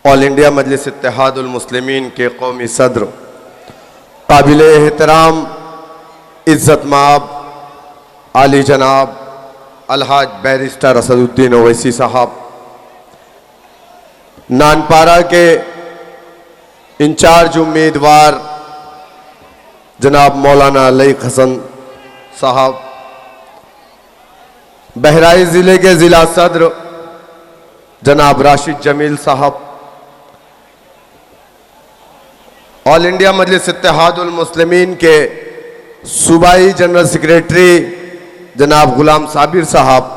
All India मजलिस इत्तेहादुल मुस्लिमीन के कौमी सदर काबिल एहतराम इज़्ज़त माब आली जनाब अलहाज बैरिस्टर असदुद्दीन ओवैसी साहब, नानपारा के इंचार्ज उम्मीदवार जनाब मौलाना लईक हसन साहब, बहराइच ज़िले के ज़िला सदर जनाब राशिद जमील साहब, ऑल इंडिया मजलिस इत्तेहादुल मुस्लिमीन के सूबाई जनरल सेक्रेटरी जनाब गुलाम साबिर साहब,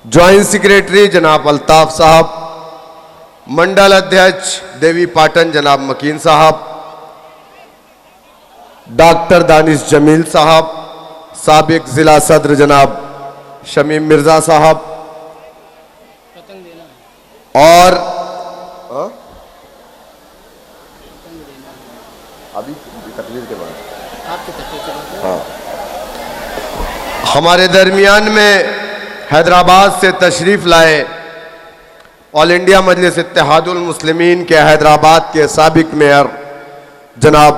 जॉइंट सेक्रेटरी जनाब अल्ताफ साहब, मंडल अध्यक्ष देवी पाटन जनाब मकीन साहब, डॉक्टर दानिश जमील साहब, साबिक ज़िला सदर जनाब शमीम मिर्ज़ा साहब और अभी तकरीर के बाद हमारे दरमियान में हैदराबाद से तशरीफ़ लाए ऑल इंडिया मजलिस इत्तेहादुल मुस्लिमीन के हैदराबाद के साबिक मेयर जनाब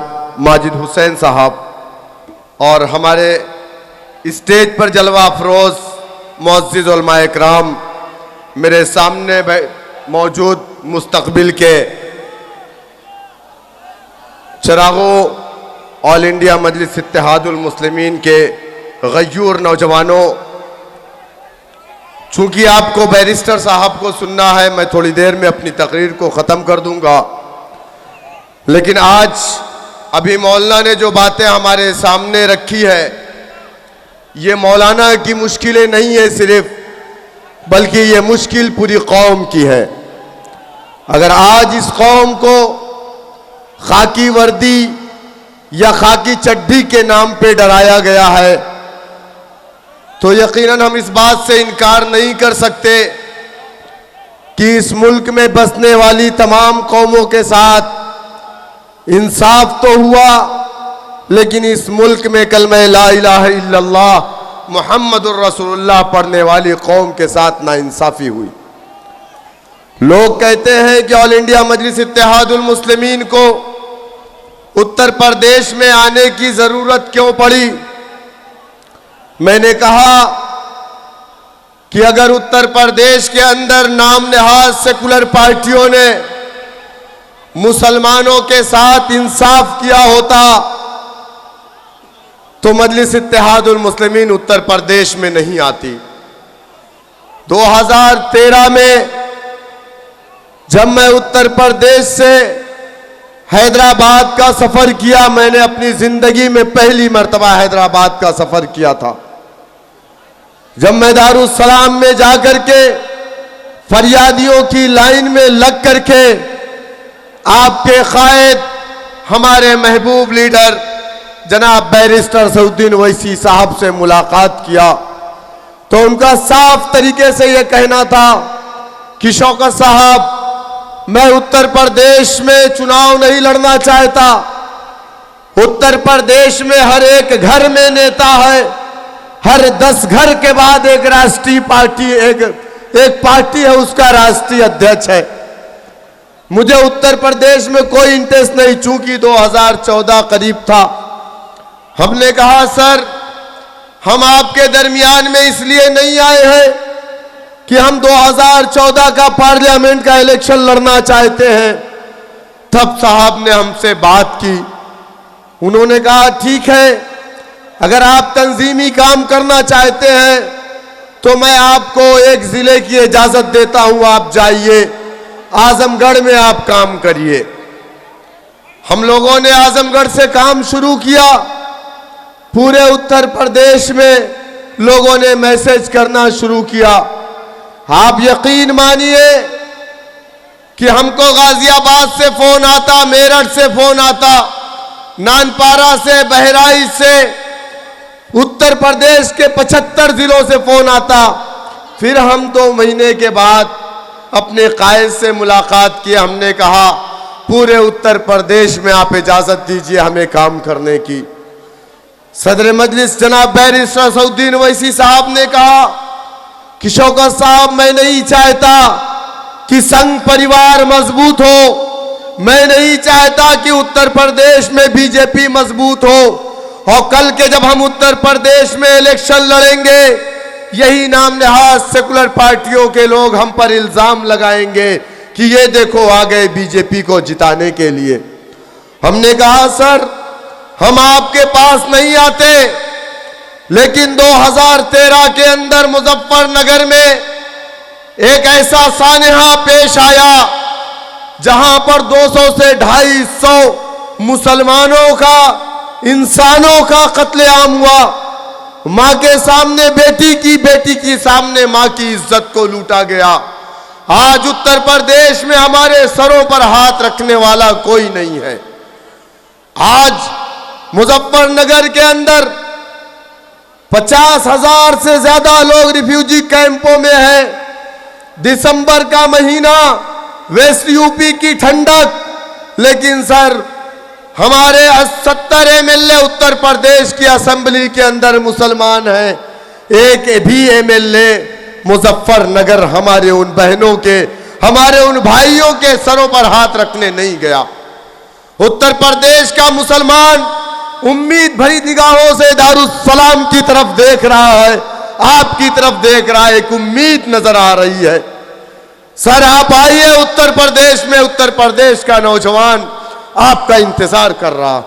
माजिद हुसैन साहब और हमारे स्टेज पर जलवा अफरोज़ मुअज़्ज़िज़ उलमा इकराम, मेरे सामने मौजूद मुस्तकबिल के चरागों, ऑल इंडिया मजलिस इत्तेहादुल मुस्लिमीन के गयूर नौजवानों, चूंकि आपको बैरिस्टर साहब को सुनना है, मैं थोड़ी देर में अपनी तकरीर को ख़त्म कर दूंगा, लेकिन आज अभी मौलाना ने जो बातें हमारे सामने रखी है, ये मौलाना की मुश्किलें नहीं है सिर्फ, बल्कि ये मुश्किल पूरी कौम की है। अगर आज इस कौम को खाकी वर्दी या खाकी चड्ढी के नाम पे डराया गया है, तो यकीनन हम इस बात से इनकार नहीं कर सकते कि इस मुल्क में बसने वाली तमाम कौमों के साथ इंसाफ तो हुआ, लेकिन इस मुल्क में कलमा ला इलाहा इल्लल्लाह मुहम्मदुर रसूलुल्लाह पढ़ने वाली कौम के साथ नाइंसाफी हुई। लोग कहते हैं कि ऑल इंडिया मजलिस इत्तेहादुल मुस्लिमीन को उत्तर प्रदेश में आने की जरूरत क्यों पड़ी। मैंने कहा कि अगर उत्तर प्रदेश के अंदर नाम नहाज सेकुलर पार्टियों ने मुसलमानों के साथ इंसाफ किया होता तो मजलिस इत्तेहादुल मुस्लिमीन उत्तर प्रदेश में नहीं आती। 2013 में जब मैं उत्तर प्रदेश से हैदराबाद का सफर किया, मैंने अपनी जिंदगी में पहली मर्तबा हैदराबाद का सफर किया था। जब मैं दारुस्सलाम में जाकर के फरियादियों की लाइन में लग करके आपके कायद हमारे महबूब लीडर जनाब बैरिस्टर असदुद्दीन ओवैसी साहब से मुलाकात किया, तो उनका साफ तरीके से यह कहना था कि शौकत साहब, मैं उत्तर प्रदेश में चुनाव नहीं लड़ना चाहता। उत्तर प्रदेश में हर एक घर में नेता है, हर 10 घर के बाद एक राष्ट्रीय पार्टी, एक पार्टी है, उसका राष्ट्रीय अध्यक्ष है। मुझे उत्तर प्रदेश में कोई इंटरेस्ट नहीं, चूंकि 2014 करीब था। हमने कहा सर, हम आपके दरमियान में इसलिए नहीं आए हैं कि हम 2014 का पार्लियामेंट का इलेक्शन लड़ना चाहते हैं। तब साहब ने हमसे बात की, उन्होंने कहा ठीक है, अगर आप तंजीमी काम करना चाहते हैं तो मैं आपको एक जिले की इजाजत देता हूं, आप जाइए आजमगढ़ में आप काम करिए। हम लोगों ने आजमगढ़ से काम शुरू किया। पूरे उत्तर प्रदेश में लोगों ने मैसेज करना शुरू किया। आप यकीन मानिए कि हमको गाजियाबाद से फोन आता, मेरठ से फोन आता, नानपारा से, बहराइच से, उत्तर प्रदेश के 75 जिलों से फोन आता। फिर हम 2 महीने के बाद अपने कायद से मुलाकात की। हमने कहा पूरे उत्तर प्रदेश में आप इजाजत दीजिए हमें काम करने की। सदर मजलिस जनाब बैरिस्टर असदुद्दीन ओवैसी साहब ने कहा कि शौकत साहब, मैं नहीं चाहता कि संघ परिवार मजबूत हो। मैं नहीं चाहता कि उत्तर प्रदेश में बीजेपी मजबूत हो, और कल के जब हम उत्तर प्रदेश में इलेक्शन लड़ेंगे, यही नाम नहाज सेकुलर पार्टियों के लोग हम पर इल्जाम लगाएंगे कि ये देखो आ गए बीजेपी को जिताने के लिए। हमने कहा सर हम आपके पास नहीं आते, लेकिन 2013 के अंदर मुजफ्फरनगर में एक ऐसा सानहा पेश आया जहां पर 200 से 250 मुसलमानों का, इंसानों का कत्लेआम हुआ। मां के सामने बेटी की सामने मां की इज्जत को लूटा गया। आज उत्तर प्रदेश में हमारे सरों पर हाथ रखने वाला कोई नहीं है। आज मुजफ्फरनगर के अंदर 50,000 से ज्यादा लोग रिफ्यूजी कैंपों में हैं। दिसंबर का महीना, वेस्ट यूपी की ठंडक, लेकिन सर हमारे 70 एमएलए उत्तर प्रदेश की असेंबली के अंदर मुसलमान हैं। एक भी एमएलए मुजफ्फरनगर हमारे उन बहनों के, हमारे उन भाइयों के सरों पर हाथ रखने नहीं गया। उत्तर प्रदेश का मुसलमान उम्मीद भरी निगाहों से दारुस्सलाम की तरफ देख रहा है, आपकी तरफ देख रहा है, एक उम्मीद नजर आ रही है। सर आप आइए उत्तर प्रदेश में, उत्तर प्रदेश का नौजवान आपका इंतजार कर रहा।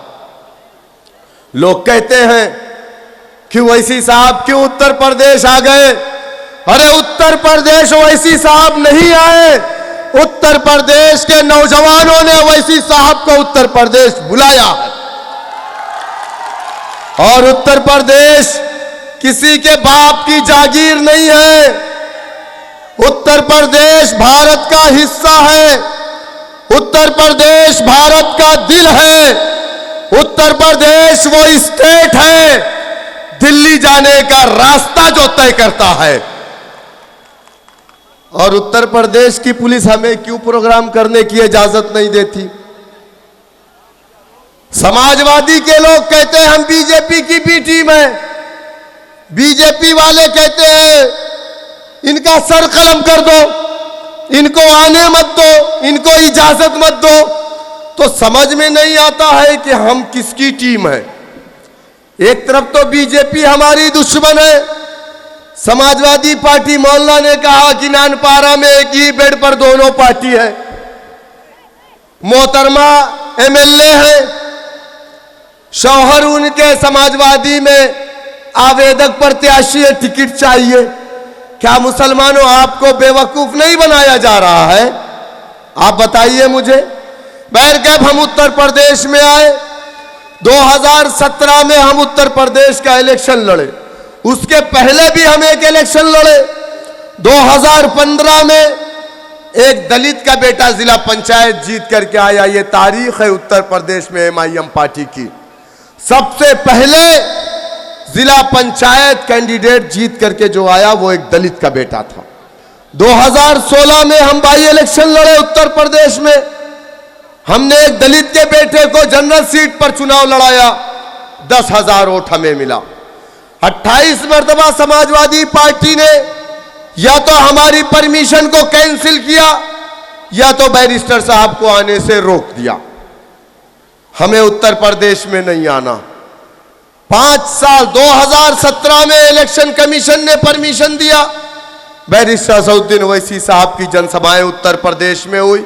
लोग कहते हैं कि ओवैसी साहब क्यों उत्तर प्रदेश आ गए? अरे उत्तर प्रदेश ओवैसी साहब नहीं आए, उत्तर प्रदेश के नौजवानों ने ओवैसी साहब को उत्तर प्रदेश बुलाया है। और उत्तर प्रदेश किसी के बाप की जागीर नहीं है। उत्तर प्रदेश भारत का हिस्सा है, उत्तर प्रदेश भारत का दिल है, उत्तर प्रदेश वो स्टेट है दिल्ली जाने का रास्ता जो तय करता है। और उत्तर प्रदेश की पुलिस हमें क्यों प्रोग्राम करने की इजाजत नहीं देती? समाजवादी के लोग कहते हैं हम बीजेपी की बी टीम है, बीजेपी वाले कहते हैं इनका सर कलम कर दो, इनको आने मत दो, इनको इजाजत मत दो। तो समझ में नहीं आता है कि हम किसकी टीम है। एक तरफ तो बीजेपी हमारी दुश्मन है। समाजवादी पार्टी मोहल्ला ने कहा कि नानपारा में एक ही बेड पर दोनों पार्टी है। मोहतरमा एमएलए है, शौहर उनके समाजवादी में आवेदक प्रत्याशी है, टिकट चाहिए। क्या मुसलमानों आपको बेवकूफ नहीं बनाया जा रहा है? आप बताइए मुझे। बैरकैब हम उत्तर प्रदेश में आए, 2017 में हम उत्तर प्रदेश का इलेक्शन लड़े, उसके पहले भी हम एक इलेक्शन लड़े। 2015 में एक दलित का बेटा जिला पंचायत जीत करके आया। ये तारीख है उत्तर प्रदेश में एमआईएम पार्टी की। सबसे पहले जिला पंचायत कैंडिडेट जीत करके जो आया वो एक दलित का बेटा था। 2016 में हम बाई इलेक्शन लड़े उत्तर प्रदेश में, हमने एक दलित के बेटे को जनरल सीट पर चुनाव लड़ाया, 10,000 वोट हमें मिला। 28 मरतबा समाजवादी पार्टी ने या तो हमारी परमिशन को कैंसिल किया या तो बैरिस्टर साहब को आने से रोक दिया। हमें उत्तर प्रदेश में नहीं आना। 5 साल 2017 में इलेक्शन कमीशन ने परमिशन दिया। बैरिस्टर असदुद्दीन ओवैसी साहब की जनसभाएं उत्तर प्रदेश में हुई।